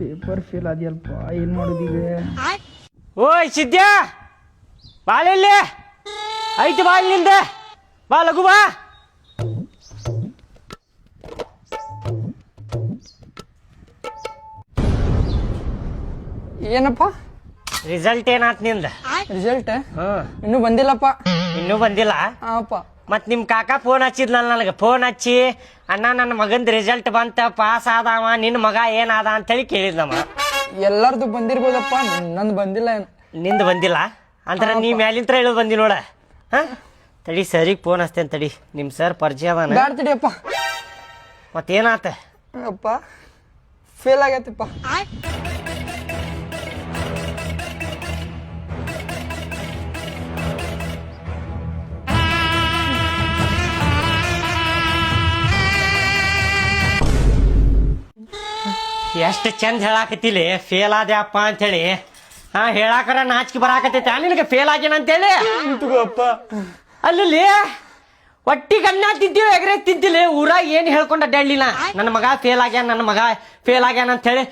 Paper fail ಆದ್ಯಲ್ಪ ಏನ್ ಮಾಡೋದೀಗ? ಓಯ್ ಸಿದ್ಯಾ ಬಾಳೆಲ್ಲಿ ಐತಿ ಬಾ ಇಲ್ಲಿಂದ ಬಾ ಲಘು ಬಾ. ಏನಪ್ಪ ರಿಸಲ್ಟ್ ಏನಾತ್ ನಿಂದ? ರಿಸಲ್ಟ್ ಹ್ಮ್ ಇನ್ನೂ ಬಂದಿಲ್ಲಪ್ಪ. ಇನ್ನೂ ಬಂದಿಲ್ಲ? ಹಾಪ ಮತ್ ನಿಮ್ ಕಾಕ ಫೋನ್ ಹಚ್ಚಿದ್ನಲ್ಲ ನನಗೆ. ಫೋನ್ ಹಚ್ಚಿ ಅಣ್ಣ ನನ್ನ ಮಗಂದ ರಿಸಲ್ಟ್ ಬಂತ, ಪಾಸ್ ಆದವ, ನಿನ್ನ ಮಗ ಏನಾದ ಅಂತೇಳಿ ಕೇಳಿದ್ನಮ್ಮ. ಎಲ್ಲಾರ್ದು ಬಂದಿರ್ಬೋದಪ್ಪ, ನಂದು ಬಂದಿಲ್ಲ ಏನು. ನಿಂದು ಬಂದಿಲ್ಲ ಅಂದ್ರೆ ನೀ ಮ್ಯಾಲಿಂತ್ರ ಹೇಳೋದು ಬಂದಿ ನೋಡ. ಹಾ ತಡಿ ಸರಿಗೆ ಫೋನ್ ಹಚ್ತೇನೆ ತಡಿ. ನಿಮ್ಮ ಸರ್ ಪರಿಚಯ ಅದಾನ? ಬ್ಯಾಡ ತಡಿಯಪ್ಪ. ಮತ್ತೇನಾತ? ಅಪ್ಪ ಫೇಲ್ ಆಗೈತಪ್ಪ. ಎಷ್ಟು ಚಂದ ಹೇಳಾಕತ್ತಿಲಿ ಫೇಲ್ ಆದ್ಯಪ್ಪ ಅಂತೇಳಿ. ಹಾ ಹೇಳಾಕರ ನಾಚಿಕೆ ಬರಾಕತ್ತೈತೆ ನಿನಗೆ ಫೇಲ್ ಆಗ್ಯಾನ ಅಂತೇಳಿ. ಅಪ್ಪ ಅಲ್ಲಿ ಒಟ್ಟಿಗೆ ಅನ್ನ ತಿಂತೀವಿ ಎಗರೆ ತಿಂತಿಲಿ ಊರಾಗ ಏನು ಹೇಳ್ಕೊಂಡ ಅಡ್ಡಾಡ್ಲಿಲ್ಲ. ನನ್ನ ಮಗ ಫೇಲ್ ಆಗ್ಯಾನ, ನನ್ನ ಮಗ ಫೇಲ್ ಆಗ್ಯಾನ ಅಂತೇಳಿ.